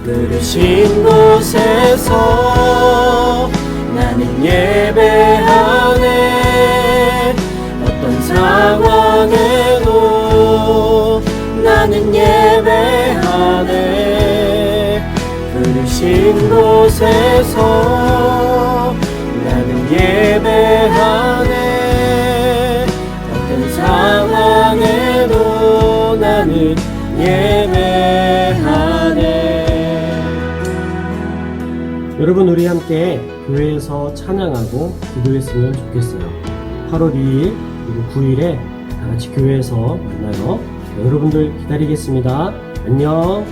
부르신 곳에서 나는 예배하네. 어떤 상황에도 나는 예배하네. 부르신 곳에서 나는 예배하네. 어떤 상황에도 나는 예배하네. 여러분, 우리 함께 교회에서 찬양하고 기도했으면 좋겠어요. 8월 2일 그리고 9일에 다 같이 교회에서 만나요. 여러분들 기다리겠습니다. 안녕.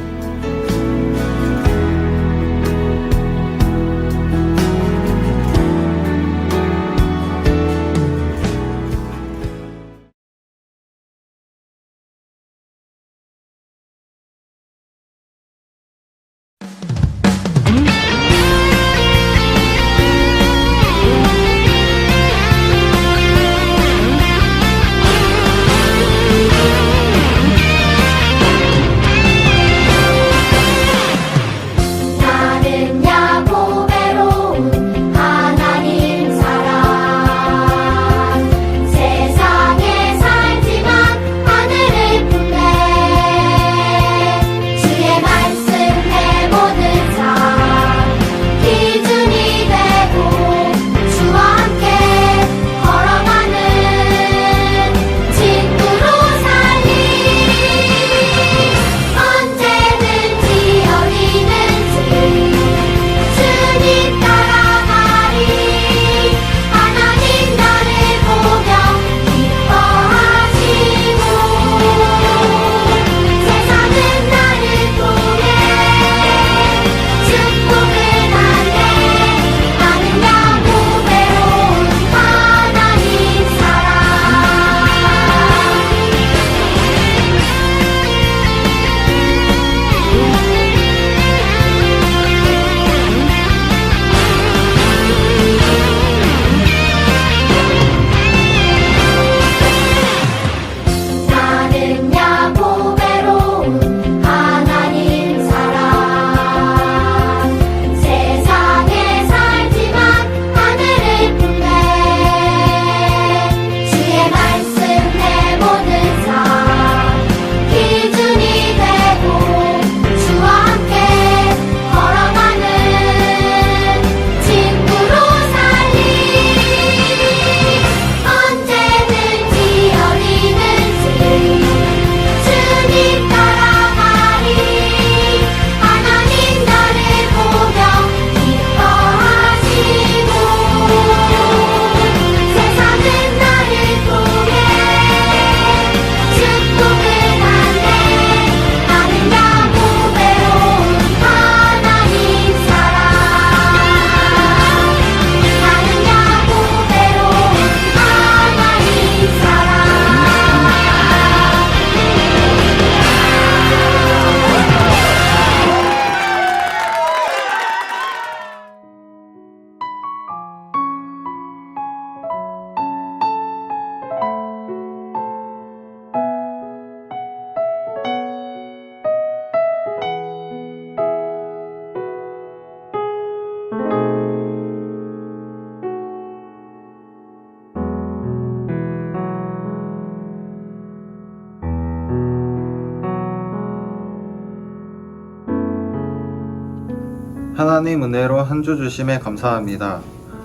하나님 은혜로 한 주 주심에 감사합니다.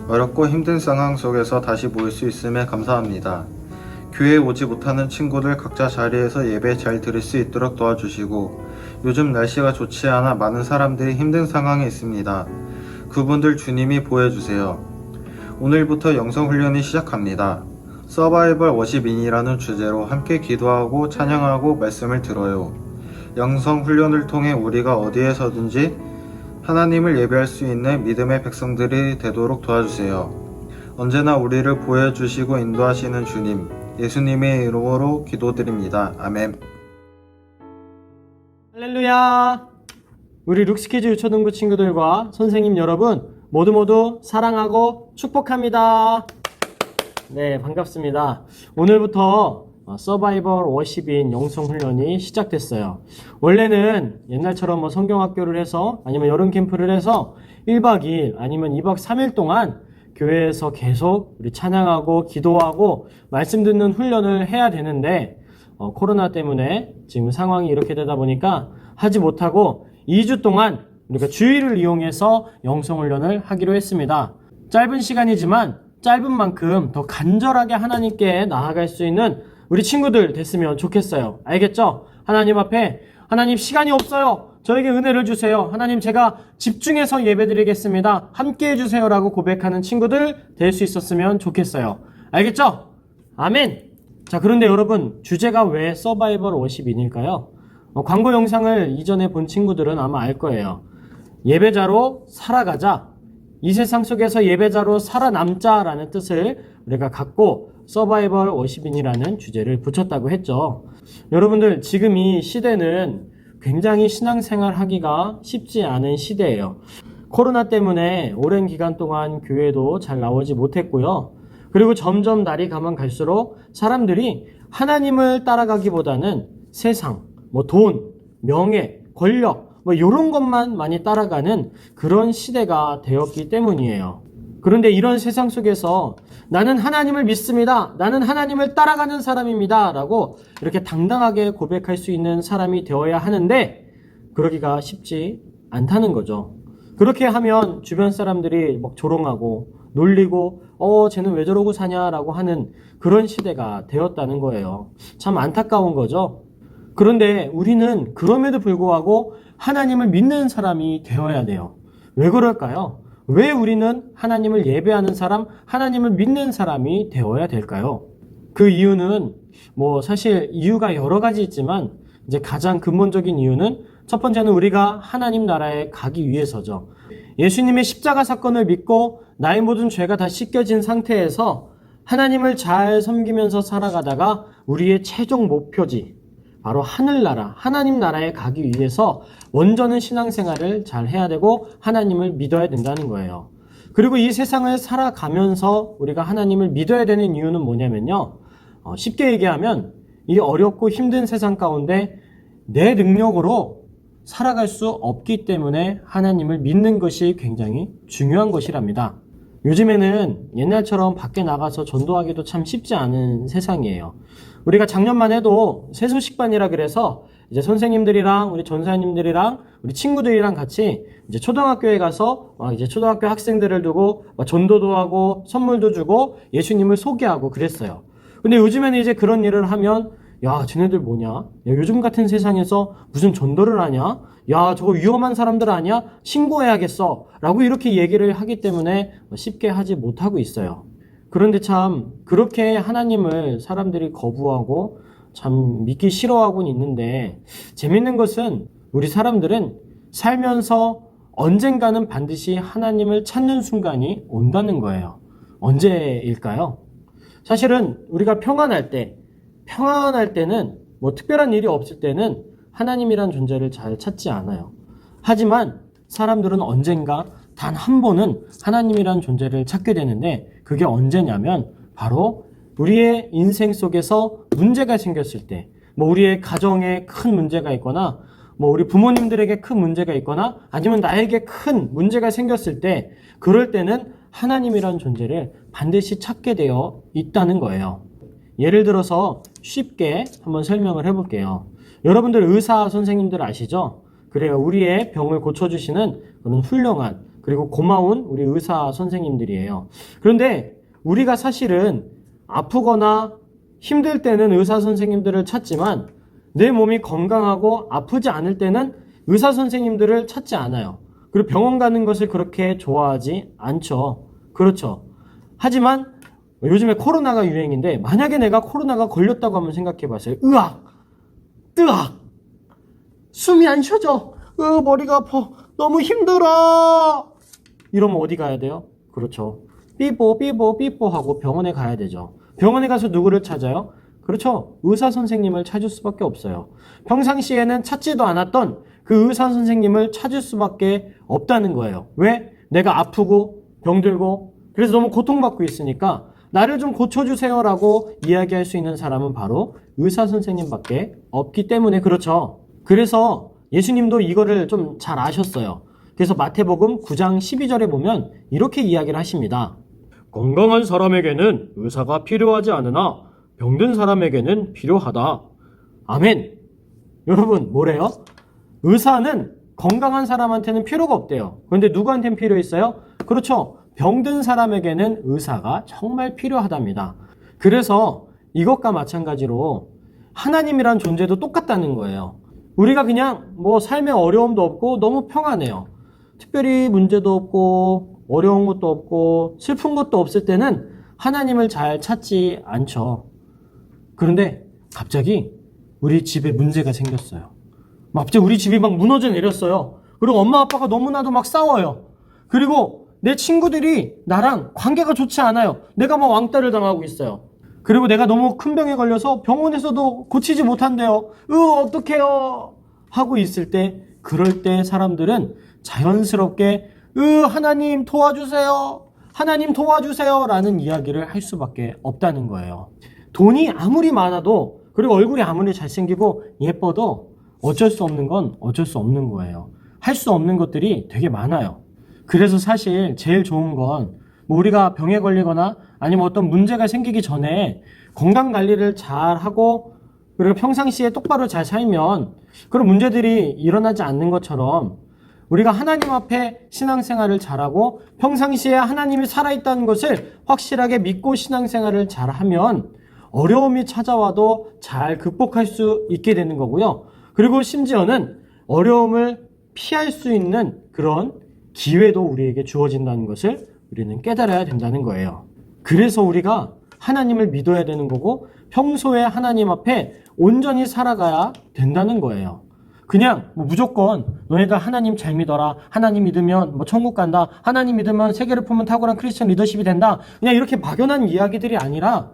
어렵고 힘든 상황 속에서 다시 모일 수 있음에 감사합니다. 교회에 오지 못하는 친구들 각자 자리에서 예배 잘 들을 수 있도록 도와주시고, 요즘 날씨가 좋지 않아 많은 사람들이 힘든 상황에 있습니다. 그분들 주님이 보호해주세요. 오늘부터 영성훈련이 시작합니다. 서바이벌 워십인이라는 주제로 함께 기도하고 찬양하고 말씀을 들어요. 영성훈련을 통해 우리가 어디에서든지 하나님을 예배할 수 있는 믿음의 백성들이 되도록 도와주세요. 언제나 우리를 보호해주시고 인도하시는 주님, 예수님의 이름으로 기도드립니다. 아멘. 할렐루야. 우리 룩스키즈 유초등부 친구들과 선생님 여러분 모두 사랑하고 축복합니다. 네, 반갑습니다. 오늘부터 서바이벌 50인 영성훈련이 시작됐어요. 원래는 옛날처럼 뭐 성경학교를 해서 아니면 여름 캠프를 해서 1박 2일 아니면 2박 3일 동안 교회에서 계속 우리 찬양하고 기도하고 말씀 듣는 훈련을 해야 되는데 코로나 때문에 지금 상황이 이렇게 되다 보니까 하지 못하고 2주 동안 우리가 주일을 이용해서 영성훈련을 하기로 했습니다. 짧은 시간이지만 짧은 만큼 더 간절하게 하나님께 나아갈 수 있는 우리 친구들 됐으면 좋겠어요. 알겠죠? 하나님 앞에 하나님 시간이 없어요. 저에게 은혜를 주세요. 하나님 제가 집중해서 예배드리겠습니다. 함께 해주세요 라고 고백하는 친구들 될 수 있었으면 좋겠어요. 알겠죠? 아멘. 자, 그런데 여러분 주제가 왜 서바이벌 50인일까요? 광고 영상을 이전에 본 친구들은 아마 알 거예요. 예배자로 살아가자. 이 세상 속에서 예배자로 살아남자라는 뜻을 우리가 갖고 서바이벌 50인이라는 주제를 붙였다고 했죠. 여러분들 지금 이 시대는 굉장히 신앙생활 하기가 쉽지 않은 시대예요. 코로나 때문에 오랜 기간 동안 교회도 잘 나오지 못했고요. 그리고 점점 날이 가면 갈수록 사람들이 하나님을 따라가기보다는 세상, 돈, 명예, 권력 이런 것만 많이 따라가는 그런 시대가 되었기 때문이에요. 그런데 이런 세상 속에서 나는 하나님을 믿습니다. 나는 하나님을 따라가는 사람입니다. 라고 이렇게 당당하게 고백할 수 있는 사람이 되어야 하는데 그러기가 쉽지 않다는 거죠. 그렇게 하면 주변 사람들이 막 조롱하고 놀리고 쟤는 왜 저러고 사냐라고 하는 그런 시대가 되었다는 거예요. 참 안타까운 거죠. 그런데 우리는 그럼에도 불구하고 하나님을 믿는 사람이 되어야 돼요. 왜 그럴까요? 왜 우리는 하나님을 예배하는 사람, 하나님을 믿는 사람이 되어야 될까요? 그 이유는 사실 이유가 여러 가지 있지만 이제 가장 근본적인 이유는 첫 번째는 우리가 하나님 나라에 가기 위해서죠. 예수님의 십자가 사건을 믿고 나의 모든 죄가 다 씻겨진 상태에서 하나님을 잘 섬기면서 살아가다가 우리의 최종 목표지 바로 하늘나라, 하나님 나라에 가기 위해서 먼저는 신앙생활을 잘 해야 되고 하나님을 믿어야 된다는 거예요. 그리고 이 세상을 살아가면서 우리가 하나님을 믿어야 되는 이유는 뭐냐면요. 쉽게 얘기하면 이 어렵고 힘든 세상 가운데 내 능력으로 살아갈 수 없기 때문에 하나님을 믿는 것이 굉장히 중요한 것이랍니다. 요즘에는 옛날처럼 밖에 나가서 전도하기도 참 쉽지 않은 세상이에요. 우리가 작년만 해도 세수식반이라 그래서 이제 선생님들이랑 우리 전사님들이랑 우리 친구들이랑 같이 이제 초등학교에 가서 이제 초등학교 학생들을 두고 전도도 하고 선물도 주고 예수님을 소개하고 그랬어요. 근데 요즘에는 이제 그런 일을 하면 야, 쟤네들 뭐냐? 야, 요즘 같은 세상에서 무슨 전도를 하냐? 야, 저거 위험한 사람들 아니야? 신고해야겠어. 라고 이렇게 얘기를 하기 때문에 쉽게 하지 못하고 있어요. 그런데 참 그렇게 하나님을 사람들이 거부하고 참 믿기 싫어하고는 있는데 재밌는 것은 우리 사람들은 살면서 언젠가는 반드시 하나님을 찾는 순간이 온다는 거예요. 언제일까요? 사실은 우리가 평안할 때는 특별한 일이 없을 때는 하나님이란 존재를 잘 찾지 않아요. 하지만 사람들은 언젠가 단 한 번은 하나님이란 존재를 찾게 되는데 그게 언제냐면 바로 우리의 인생 속에서 문제가 생겼을 때 우리의 가정에 큰 문제가 있거나 우리 부모님들에게 큰 문제가 있거나 아니면 나에게 큰 문제가 생겼을 때 그럴 때는 하나님이란 존재를 반드시 찾게 되어 있다는 거예요. 예를 들어서 쉽게 한번 설명을 해볼게요. 여러분들 의사 선생님들 아시죠? 그래요. 우리의 병을 고쳐주시는 그런 훌륭한 그리고 고마운 우리 의사 선생님들이에요. 그런데 우리가 사실은 아프거나 힘들 때는 의사 선생님들을 찾지만 내 몸이 건강하고 아프지 않을 때는 의사 선생님들을 찾지 않아요. 그리고 병원 가는 것을 그렇게 좋아하지 않죠. 그렇죠. 하지만 요즘에 코로나가 유행인데 만약에 내가 코로나가 걸렸다고 한번 생각해 봤어요. 으악! 뜨악! 숨이 안 쉬어져. 머리가 아파. 너무 힘들어. 이러면 어디 가야 돼요? 그렇죠. 삐뽀 하고 병원에 가야 되죠. 병원에 가서 누구를 찾아요? 그렇죠. 의사 선생님을 찾을 수밖에 없어요. 평상시에는 찾지도 않았던 그 의사 선생님을 찾을 수밖에 없다는 거예요. 왜? 내가 아프고 병들고 그래서 너무 고통받고 있으니까 나를 좀 고쳐주세요라고 이야기할 수 있는 사람은 바로 의사 선생님밖에 없기 때문에 그렇죠. 그래서 예수님도 이거를 좀 잘 아셨어요. 그래서 마태복음 9장 12절에 보면 이렇게 이야기를 하십니다. 건강한 사람에게는 의사가 필요하지 않으나 병든 사람에게는 필요하다. 아멘. 여러분 뭐래요? 의사는 건강한 사람한테는 필요가 없대요. 그런데 누구한테는 필요했어요? 그렇죠. 병든 사람에게는 의사가 정말 필요하답니다. 그래서 이것과 마찬가지로 하나님이란 존재도 똑같다는 거예요. 우리가 그냥 뭐 삶에 어려움도 없고 너무 평안해요. 특별히 문제도 없고 어려운 것도 없고 슬픈 것도 없을 때는 하나님을 잘 찾지 않죠. 그런데 갑자기 우리 집에 문제가 생겼어요. 갑자기 우리 집이 막 무너져 내렸어요. 그리고 엄마 아빠가 너무나도 막 싸워요. 그리고 내 친구들이 나랑 관계가 좋지 않아요. 내가 막 왕따를 당하고 있어요. 그리고 내가 너무 큰 병에 걸려서 병원에서도 고치지 못한대요. 어떡해요? 하고 있을 때, 그럴 때 사람들은 자연스럽게 하나님 도와주세요. 하나님 도와주세요. 라는 이야기를 할 수밖에 없다는 거예요. 돈이 아무리 많아도, 그리고 얼굴이 아무리 잘생기고 예뻐도 어쩔 수 없는 건 어쩔 수 없는 거예요. 할 수 없는 것들이 되게 많아요. 그래서 사실 제일 좋은 건 우리가 병에 걸리거나 아니면 어떤 문제가 생기기 전에 건강 관리를 잘 하고 그리고 평상시에 똑바로 잘 살면 그런 문제들이 일어나지 않는 것처럼 우리가 하나님 앞에 신앙생활을 잘하고 평상시에 하나님이 살아있다는 것을 확실하게 믿고 신앙생활을 잘하면 어려움이 찾아와도 잘 극복할 수 있게 되는 거고요. 그리고 심지어는 어려움을 피할 수 있는 그런 기회도 우리에게 주어진다는 것을 우리는 깨달아야 된다는 거예요. 그래서 우리가 하나님을 믿어야 되는 거고 평소에 하나님 앞에 온전히 살아가야 된다는 거예요. 그냥 무조건 너네가 하나님 잘 믿어라. 하나님 믿으면 천국 간다. 하나님 믿으면 세계를 품은 탁월한 크리스천 리더십이 된다. 그냥 이렇게 막연한 이야기들이 아니라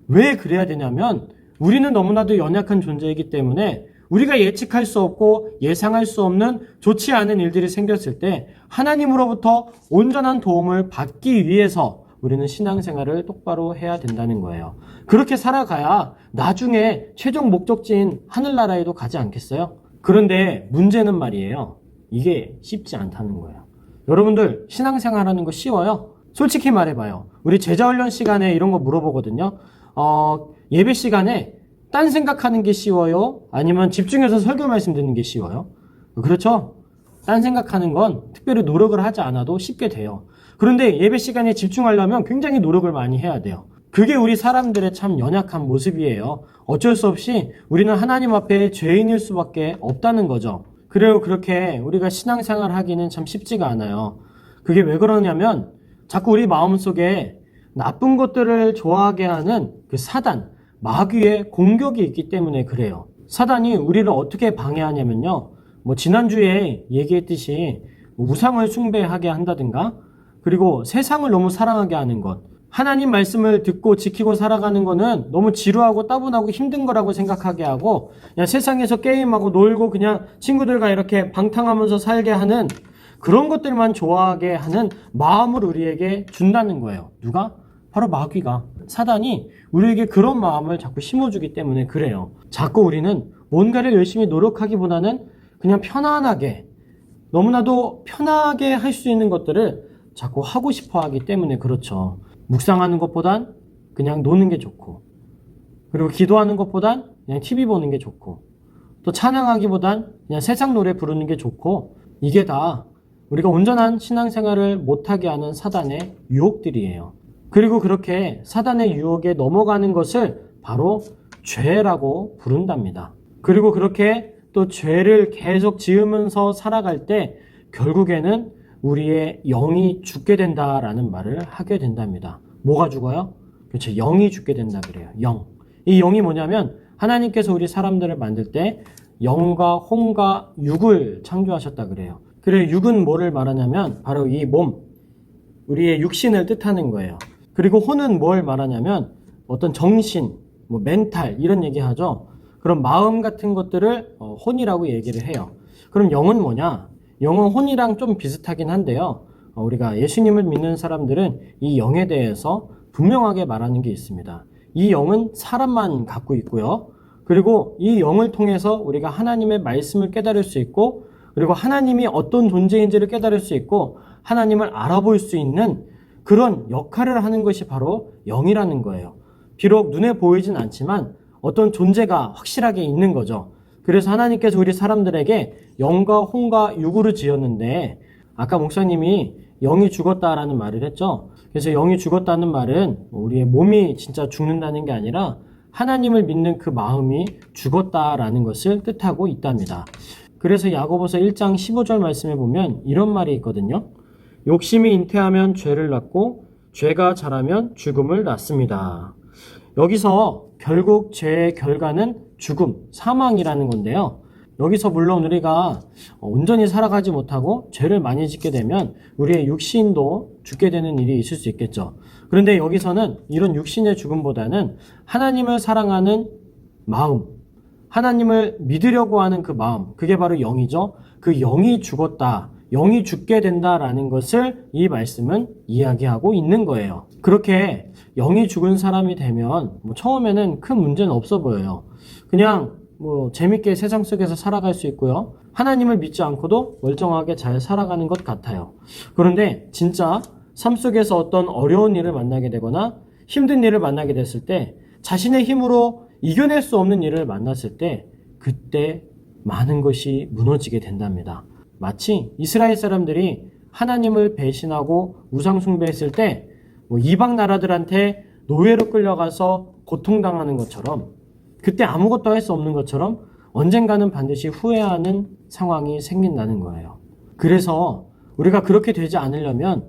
왜 그래야 되냐면 우리는 너무나도 연약한 존재이기 때문에 우리가 예측할 수 없고 예상할 수 없는 좋지 않은 일들이 생겼을 때 하나님으로부터 온전한 도움을 받기 위해서 우리는 신앙생활을 똑바로 해야 된다는 거예요. 그렇게 살아가야 나중에 최종 목적지인 하늘나라에도 가지 않겠어요? 그런데 문제는 말이에요. 이게 쉽지 않다는 거예요. 여러분들 신앙생활하는 거 쉬워요? 솔직히 말해봐요. 우리 제자훈련 시간에 이런 거 물어보거든요. 예배 시간에 딴 생각하는 게 쉬워요? 아니면 집중해서 설교 말씀 듣는 게 쉬워요? 그렇죠? 딴 생각하는 건 특별히 노력을 하지 않아도 쉽게 돼요. 그런데 예배 시간에 집중하려면 굉장히 노력을 많이 해야 돼요. 그게 우리 사람들의 참 연약한 모습이에요. 어쩔 수 없이 우리는 하나님 앞에 죄인일 수밖에 없다는 거죠. 그래요, 그렇게 우리가 신앙생활 하기는 참 쉽지가 않아요. 그게 왜 그러냐면 자꾸 우리 마음속에 나쁜 것들을 좋아하게 하는 그 사단, 마귀의 공격이 있기 때문에 그래요. 사단이 우리를 어떻게 방해하냐면요. 지난주에 얘기했듯이 우상을 숭배하게 한다든가 그리고 세상을 너무 사랑하게 하는 것. 하나님 말씀을 듣고 지키고 살아가는 거는 너무 지루하고 따분하고 힘든 거라고 생각하게 하고 그냥 세상에서 게임하고 놀고 그냥 친구들과 이렇게 방탕하면서 살게 하는 그런 것들만 좋아하게 하는 마음을 우리에게 준다는 거예요. 누가? 바로 마귀가. 사단이 우리에게 그런 마음을 자꾸 심어주기 때문에 그래요. 자꾸 우리는 뭔가를 열심히 노력하기보다는 그냥 편안하게 너무나도 편하게 할 수 있는 것들을 자꾸 하고 싶어 하기 때문에 그렇죠. 묵상하는 것보단 그냥 노는 게 좋고 그리고 기도하는 것보단 그냥 TV 보는 게 좋고 또 찬양하기보단 그냥 세상 노래 부르는 게 좋고 이게 다 우리가 온전한 신앙생활을 못하게 하는 사단의 유혹들이에요. 그리고 그렇게 사단의 유혹에 넘어가는 것을 바로 죄라고 부른답니다. 그리고 그렇게 또 죄를 계속 지으면서 살아갈 때 결국에는 우리의 영이 죽게 된다라는 말을 하게 된답니다. 뭐가 죽어요? 그렇죠. 영이 죽게 된다 그래요. 영. 이 영이 뭐냐면 하나님께서 우리 사람들을 만들 때 영과 혼과 육을 창조하셨다 그래요. 그래요. 육은 뭐를 말하냐면 바로 이 몸, 우리의 육신을 뜻하는 거예요. 그리고 혼은 뭘 말하냐면 어떤 정신, 멘탈 이런 얘기하죠. 그런 마음 같은 것들을 혼이라고 얘기를 해요. 그럼 영은 뭐냐? 영은 혼이랑 좀 비슷하긴 한데요. 우리가 예수님을 믿는 사람들은 이 영에 대해서 분명하게 말하는 게 있습니다. 이 영은 사람만 갖고 있고요. 그리고 이 영을 통해서 우리가 하나님의 말씀을 깨달을 수 있고, 그리고 하나님이 어떤 존재인지를 깨달을 수 있고, 하나님을 알아볼 수 있는 그런 역할을 하는 것이 바로 영이라는 거예요. 비록 눈에 보이진 않지만 어떤 존재가 확실하게 있는 거죠. 그래서 하나님께서 우리 사람들에게 영과 혼과 육으로 지었는데, 아까 목사님이 영이 죽었다라는 말을 했죠. 그래서 영이 죽었다는 말은 우리의 몸이 진짜 죽는다는 게 아니라 하나님을 믿는 그 마음이 죽었다라는 것을 뜻하고 있답니다. 그래서 야고보서 1장 15절 말씀에 보면 이런 말이 있거든요. 욕심이 잉태하면 죄를 낳고 죄가 자라면 죽음을 낳습니다. 여기서 결국 죄의 결과는 죽음, 사망이라는 건데요. 여기서 물론 우리가 온전히 살아가지 못하고 죄를 많이 짓게 되면 우리의 육신도 죽게 되는 일이 있을 수 있겠죠. 그런데 여기서는 이런 육신의 죽음보다는 하나님을 사랑하는 마음, 하나님을 믿으려고 하는 그 마음, 그게 바로 영이죠. 그 영이 죽었다, 영이 죽게 된다라는 것을 이 말씀은 이야기하고 있는 거예요. 그렇게 영이 죽은 사람이 되면 처음에는 큰 문제는 없어 보여요. 그냥 재밌게 세상 속에서 살아갈 수 있고요. 하나님을 믿지 않고도 멀쩡하게 잘 살아가는 것 같아요. 그런데 진짜 삶 속에서 어떤 어려운 일을 만나게 되거나 힘든 일을 만나게 됐을 때, 자신의 힘으로 이겨낼 수 없는 일을 만났을 때, 그때 많은 것이 무너지게 된답니다. 마치 이스라엘 사람들이 하나님을 배신하고 우상 숭배했을 때 이방 나라들한테 노예로 끌려가서 고통당하는 것처럼, 그때 아무것도 할 수 없는 것처럼 언젠가는 반드시 후회하는 상황이 생긴다는 거예요. 그래서 우리가 그렇게 되지 않으려면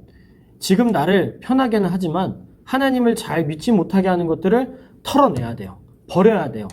지금 나를 편하게는 하지만 하나님을 잘 믿지 못하게 하는 것들을 털어내야 돼요. 버려야 돼요.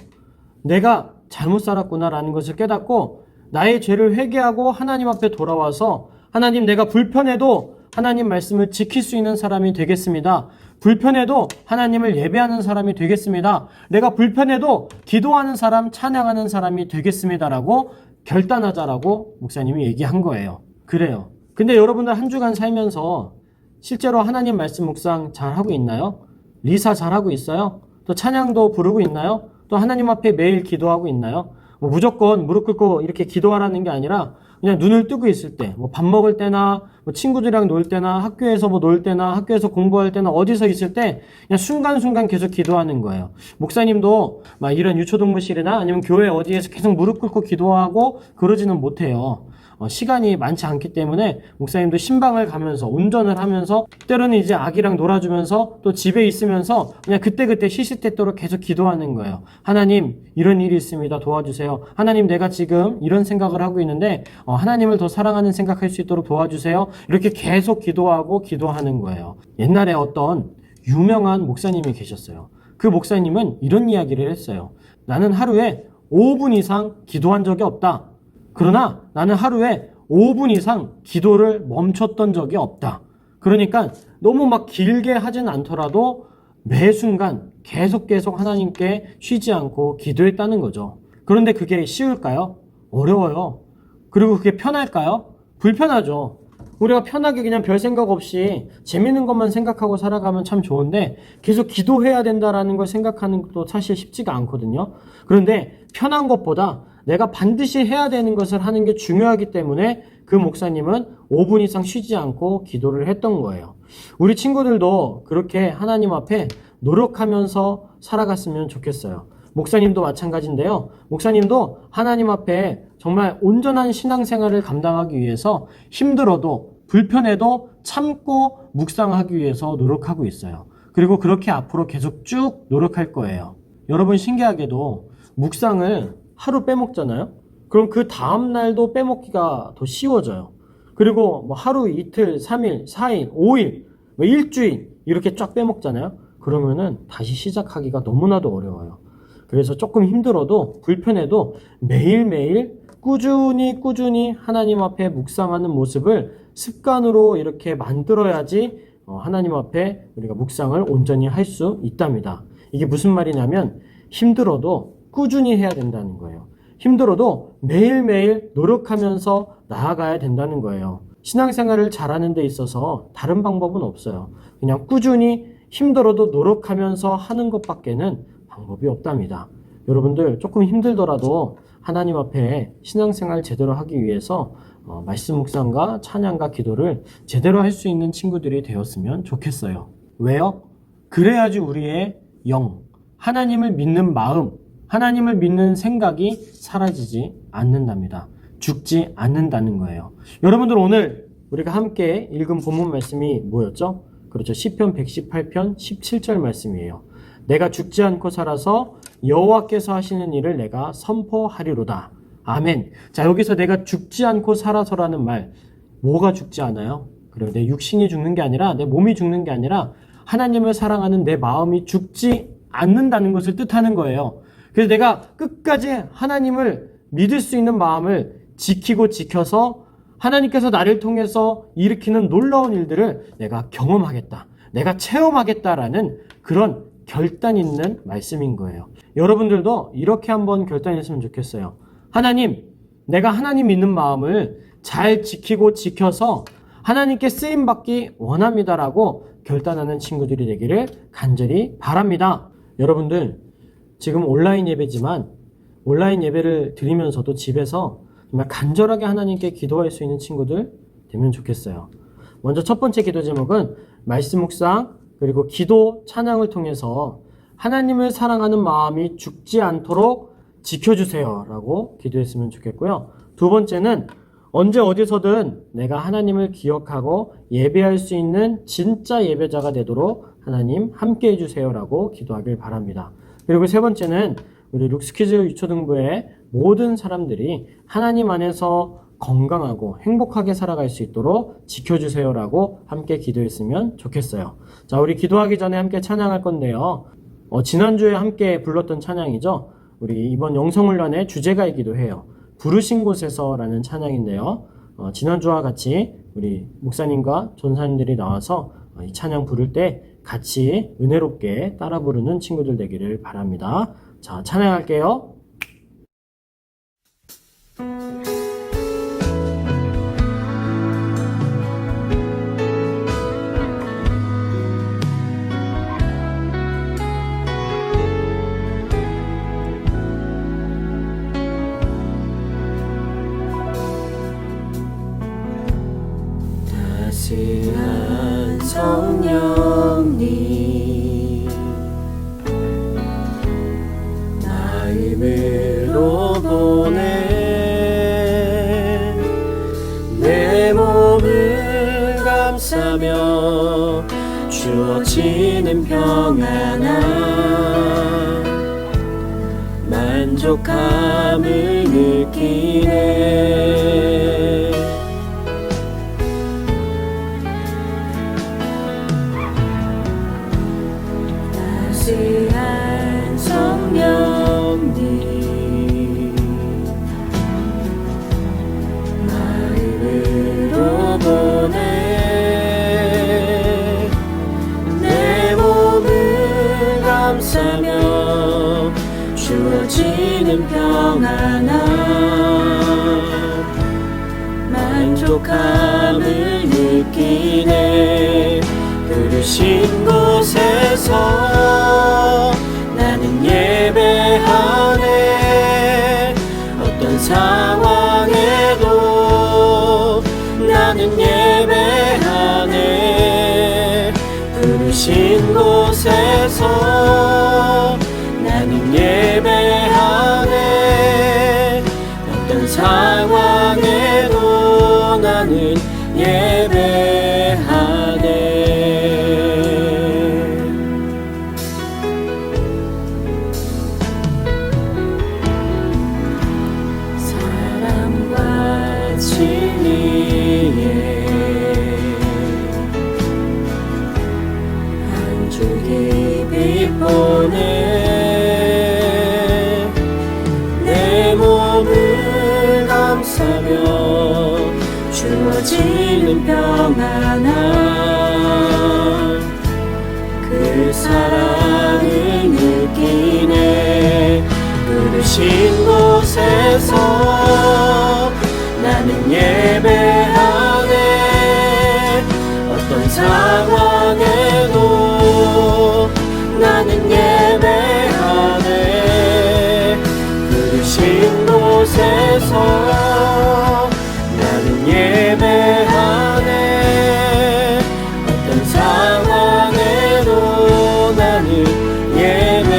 내가 잘못 살았구나라는 것을 깨닫고 나의 죄를 회개하고 하나님 앞에 돌아와서, 하나님, 내가 불편해도 하나님 말씀을 지킬 수 있는 사람이 되겠습니다. 불편해도 하나님을 예배하는 사람이 되겠습니다. 내가 불편해도 기도하는 사람, 찬양하는 사람이 되겠습니다라고 결단하자라고 목사님이 얘기한 거예요. 그래요. 근데 여러분들 한 주간 살면서 실제로 하나님 말씀 묵상 잘하고 있나요? 리사 잘하고 있어요? 또 찬양도 부르고 있나요? 또 하나님 앞에 매일 기도하고 있나요? 무조건 무릎 꿇고 이렇게 기도하라는 게 아니라 그냥 눈을 뜨고 있을 때, 밥 먹을 때나 친구들이랑 놀 때나 학교에서 놀 때나 학교에서 공부할 때나 어디서 있을 때 그냥 순간순간 계속 기도하는 거예요. 목사님도 막 이런 유초동부실이나 아니면 교회 어디에서 계속 무릎 꿇고 기도하고 그러지는 못해요. 시간이 많지 않기 때문에 목사님도 신방을 가면서 운전을 하면서 때로는 이제 아기랑 놀아주면서 또 집에 있으면서 그냥 그때그때 시시때때로 계속 기도하는 거예요. 하나님, 이런 일이 있습니다. 도와주세요. 하나님, 내가 지금 이런 생각을 하고 있는데 하나님을 더 사랑하는 생각할 수 있도록 도와주세요. 이렇게 계속 기도하고 기도하는 거예요. 옛날에 어떤 유명한 목사님이 계셨어요. 그 목사님은 이런 이야기를 했어요. 나는 하루에 5분 이상 기도한 적이 없다. 그러나 나는 하루에 5분 이상 기도를 멈췄던 적이 없다. 그러니까 너무 막 길게 하진 않더라도 매 순간 계속 하나님께 쉬지 않고 기도했다는 거죠. 그런데 그게 쉬울까요? 어려워요. 그리고 그게 편할까요? 불편하죠. 우리가 편하게 그냥 별 생각 없이 재밌는 것만 생각하고 살아가면 참 좋은데 계속 기도해야 된다라는 걸 생각하는 것도 사실 쉽지가 않거든요. 그런데 편한 것보다 내가 반드시 해야 되는 것을 하는 게 중요하기 때문에 그 목사님은 5분 이상 쉬지 않고 기도를 했던 거예요. 우리 친구들도 그렇게 하나님 앞에 노력하면서 살아갔으면 좋겠어요. 목사님도 마찬가지인데요. 목사님도 하나님 앞에 정말 온전한 신앙생활을 감당하기 위해서 힘들어도 불편해도 참고 묵상하기 위해서 노력하고 있어요. 그리고 그렇게 앞으로 계속 쭉 노력할 거예요. 여러분, 신기하게도 묵상을 하루 빼먹잖아요. 그럼 그 다음 날도 빼먹기가 더 쉬워져요. 그리고 하루, 이틀, 3일, 4일, 5일, 일주일 이렇게 쫙 빼먹잖아요. 그러면은 다시 시작하기가 너무나도 어려워요. 그래서 조금 힘들어도 불편해도 매일매일 꾸준히 하나님 앞에 묵상하는 모습을 습관으로 이렇게 만들어야지 하나님 앞에 우리가 묵상을 온전히 할 수 있답니다. 이게 무슨 말이냐면 힘들어도 꾸준히 해야 된다는 거예요. 힘들어도 매일매일 노력하면서 나아가야 된다는 거예요. 신앙생활을 잘하는 데 있어서 다른 방법은 없어요. 그냥 꾸준히 힘들어도 노력하면서 하는 것밖에는 방법이 없답니다. 여러분들 조금 힘들더라도 하나님 앞에 신앙생활 제대로 하기 위해서 말씀 묵상과 찬양과 기도를 제대로 할 수 있는 친구들이 되었으면 좋겠어요. 왜요? 그래야지 우리의 영, 하나님을 믿는 마음, 하나님을 믿는 생각이 사라지지 않는답니다. 죽지 않는다는 거예요. 여러분들 오늘 우리가 함께 읽은 본문 말씀이 뭐였죠? 그렇죠. 시편 118편 17절 말씀이에요. 내가 죽지 않고 살아서 여호와께서 하시는 일을 내가 선포하리로다. 아멘. 자, 여기서 내가 죽지 않고 살아서라는 말, 뭐가 죽지 않아요? 그리고 내 육신이 죽는 게 아니라, 내 몸이 죽는 게 아니라 하나님을 사랑하는 내 마음이 죽지 않는다는 것을 뜻하는 거예요. 그래서 내가 끝까지 하나님을 믿을 수 있는 마음을 지키고 지켜서 하나님께서 나를 통해서 일으키는 놀라운 일들을 내가 경험하겠다, 내가 체험하겠다라는 그런 결단 있는 말씀인 거예요. 여러분들도 이렇게 한번 결단했으면 좋겠어요. 하나님, 내가 하나님 믿는 마음을 잘 지키고 지켜서 하나님께 쓰임받기 원합니다라고 결단하는 친구들이 되기를 간절히 바랍니다. 여러분들, 지금 온라인 예배지만 온라인 예배를 드리면서도 집에서 정말 간절하게 하나님께 기도할 수 있는 친구들 되면 좋겠어요. 먼저 첫 번째 기도 제목은 말씀 묵상 그리고 기도 찬양을 통해서 하나님을 사랑하는 마음이 죽지 않도록 지켜주세요 라고 기도했으면 좋겠고요. 두 번째는 언제 어디서든 내가 하나님을 기억하고 예배할 수 있는 진짜 예배자가 되도록 하나님 함께 해주세요 라고 기도하길 바랍니다. 그리고 세 번째는 우리 룩스키즈 유초등부의 모든 사람들이 하나님 안에서 건강하고 행복하게 살아갈 수 있도록 지켜주세요 라고 함께 기도했으면 좋겠어요. 자, 우리 기도하기 전에 함께 찬양할 건데요. 지난주에 함께 불렀던 찬양이죠. 우리 이번 영성훈련의 주제가이기도 해요. 부르신 곳에서 라는 찬양인데요. 지난주와 같이 우리 목사님과 전사님들이 나와서 이 찬양 부를 때 같이 은혜롭게 따라 부르는 친구들 되기를 바랍니다. 자, 찬양할게요. 따스한 성령님 마음으로 보내 내 몸을 감싸며 주어지는 평안함 만족함을 느끼네 따스한 성령님 마음으로 보내 내 몸을 감싸며 주어지는 평안함 만족함을 느끼네 부르신 곳에서 나는 예배하네 어떤 상황에도 나는 예배하네 부르신 곳에서 나는 예배하네 어떤 상황에도 나는 예배하네 사랑과 진리에 한 줄 깊이 보내 내 몸을 감싸며 주어지는 평안함 그 사랑을 느끼네 부르신 곳에서 나는 예배하네 어떤 상황에도 통해서 나는 예배하네. 어떤 상황에도 나는 예배하네.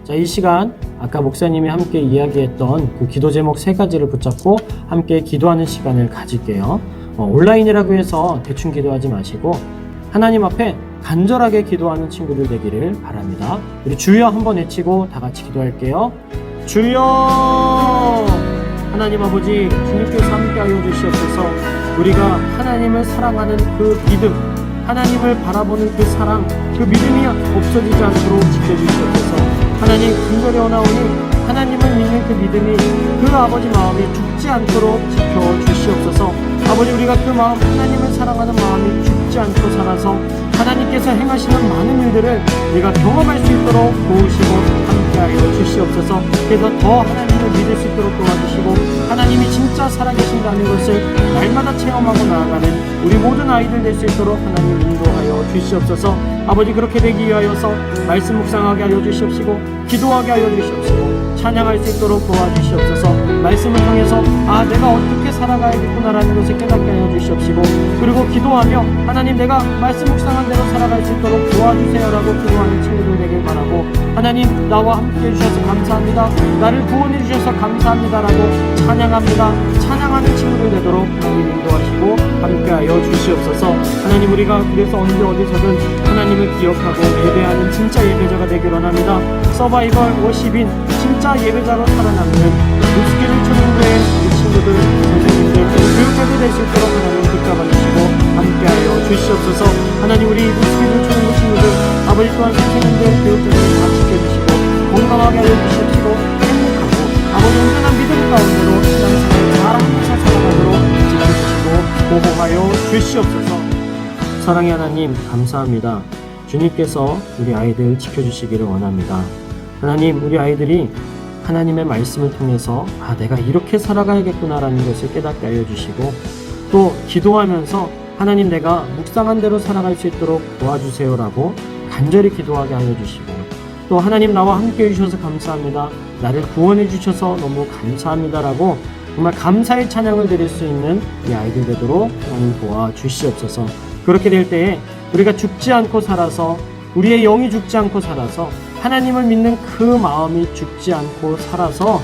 자, 이 시간 아까 목사님이 함께 이야기했던 그 기도 제목 3가지를 붙잡고 함께 기도하는 시간을 가질게요. 온라인이라고 해서 대충 기도하지 마시고 하나님 앞에 간절하게 기도하는 친구들 되기를 바랍니다. 우리 주여 한번 외치고 다 같이 기도할게요. 주여! 하나님 아버지, 주님께서 함께하여 주시옵소서. 우리가 하나님을 사랑하는 그 믿음, 하나님을 바라보는 그 사랑, 그 믿음이 없어지지 않도록 지켜주시옵소서. 하나님, 간절히 원하오니 하나님을 믿는 그 믿음이 그 아버지 마음이 죽지 않도록 지켜주시옵소서. 아버지, 우리가 그 마음, 하나님을 사랑하는 마음이 죽지 않고 살아서 하나님께서 행하시는 많은 일들을 우리가 경험할 수 있도록 도우시고 함께하여 주시옵소서. 그래서 더 하나님을 믿을 수 있도록 도와주시고 하나님이 진짜 살아계신다는 것을 날마다 체험하고 나아가는 우리 모든 아이들 될 수 있도록 하나님 인도하여 주시옵소서. 아버지, 그렇게 되기 위하여서 말씀 묵상하게 하여 주시옵시고 기도하게 하여 주시옵시고 찬양할 수 있도록 도와주시옵소서. 말씀을 통해서 내가 어떻게 살아가야겠구나라는 것을 깨닫게 하여 주시옵시고, 그리고 기도하며 하나님, 내가 말씀 묵상한 대로 살아갈 수 있도록 도와주세요라고 기도하는 친구들 되길 바라고, 하나님, 나와 함께 해주셔서 감사합니다, 나를 구원해 주셔서 감사합니다라고 찬양합니다. 찬양하는 친구들 되도록 하나님 인도하시고 함께하여 주시옵소서. 하나님, 우리가 그래서 언제 어디서든 하나님을 기억하고 예배하는 진짜 예배자가 되길 원합니다. 서바이벌 워십인 진짜 예배자로 살아남는 루스케를 초등부의 우리 친구들, 선생님들, 교육자들 될 수 있도록 하나님 붙잡아 주시고 함께하여 주시옵소서. 하나님, 우리 루스케를 초등부 친구들, 아버지 또한 선생님들, 교육자들 다 지켜주시고 건강하게 하여 주시옵시고 행복하고 아버지 온전한 믿음 가운데로 신앙생활 잘하면서 살아가도록 지켜주시고 보호하여 주시옵소서. 사랑의 하나님, 감사합니다. 주님께서 우리 아이들 지켜주시기를 원합니다. 하나님, 우리 아이들이 하나님의 말씀을 통해서 내가 이렇게 살아가야겠구나라는 것을 깨닫게 하여 주시고, 또 기도하면서 하나님, 내가 묵상한 대로 살아갈 수 있도록 도와주세요라고 간절히 기도하게 하여 주시고, 또 하나님, 나와 함께 해주셔서 감사합니다, 나를 구원해 주셔서 너무 감사합니다라고 정말 감사의 찬양을 드릴 수 있는 이 아이들 되도록 하나님 도와주시옵소서. 그렇게 될 때에 우리가 죽지 않고 살아서, 우리의 영이 죽지 않고 살아서, 하나님을 믿는 그 마음이 죽지 않고 살아서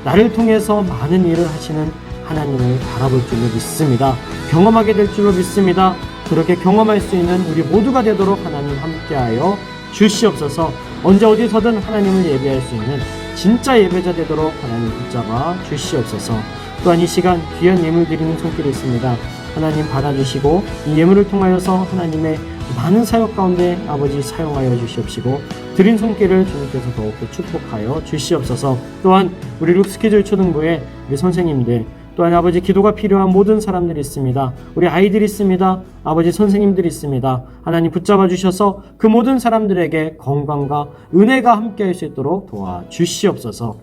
나를 통해서 많은 일을 하시는 하나님을 바라볼 줄로 믿습니다. 경험하게 될 줄로 믿습니다. 그렇게 경험할 수 있는 우리 모두가 되도록 하나님 함께하여 주시옵소서. 언제 어디서든 하나님을 예배할 수 있는 진짜 예배자 되도록 하나님 붙잡아 주시옵소서. 또한 이 시간 귀한 예물 드리는 손길이 있습니다. 하나님 받아주시고 이 예물을 통하여서 하나님의 많은 사역 가운데 아버지 사용하여 주시옵시고, 드린 손길을 주님께서 더욱더 축복하여 주시옵소서. 또한 우리 룩스키즈 초등부의 우리 선생님들, 또한 아버지 기도가 필요한 모든 사람들이 있습니다. 우리 아이들이 있습니다. 아버지 선생님들이 있습니다. 하나님 붙잡아 주셔서 그 모든 사람들에게 건강과 은혜가 함께할 수 있도록 도와주시옵소서.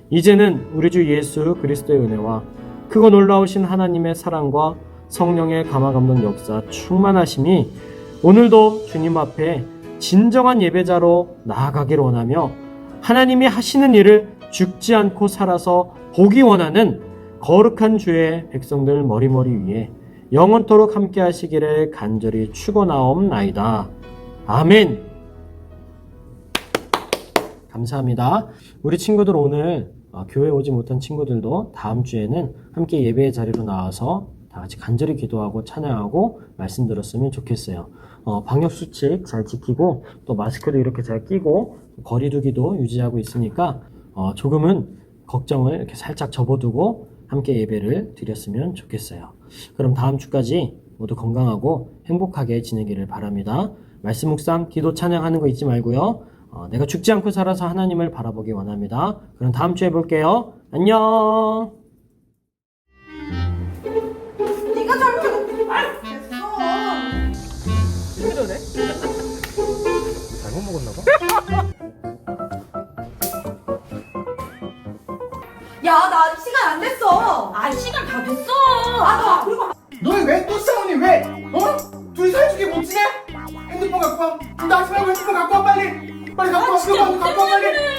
이제는 우리 주 예수 그리스도의 은혜와 크고 놀라우신 하나님의 사랑과 성령의 감화감동 역사 충만하심이 오늘도 주님 앞에 진정한 예배자로 나아가기를 원하며, 하나님이 하시는 일을 죽지 않고 살아서 보기 원하는 거룩한 주의 백성들 머리머리 위에 영원토록 함께 하시기를 간절히 축원하옵나이다. 아멘. 감사합니다. 우리 친구들 오늘 교회 오지 못한 친구들도 다음 주에는 함께 예배의 자리로 나와서 다 같이 간절히 기도하고 찬양하고 말씀 들었으면 좋겠어요. 방역수칙 잘 지키고 또 마스크도 이렇게 잘 끼고 거리두기도 유지하고 있으니까 조금은 걱정을 이렇게 살짝 접어두고 함께 예배를 드렸으면 좋겠어요. 그럼 다음 주까지 모두 건강하고 행복하게 지내기를 바랍니다. 말씀 묵상, 기도 찬양하는 거 잊지 말고요. 내가 죽지 않고 살아서 하나님을 바라보기 원합니다. 그럼 다음 주에 볼게요. 안녕. 네가 잘못하고 됐어. 왜 저래? 잘못 먹었나 봐. 야, 나 아직 시간 안 됐어. 시간 다 됐어. 나 그리고 너희 왜 또 싸우니 왜? 둘이 사이좋게 못 지내? 핸드폰 갖고 와. 나 하지 말고 핸드폰 갖고 와 빨리. 빨리 갖고 와. 그거 갖고 와 빨리.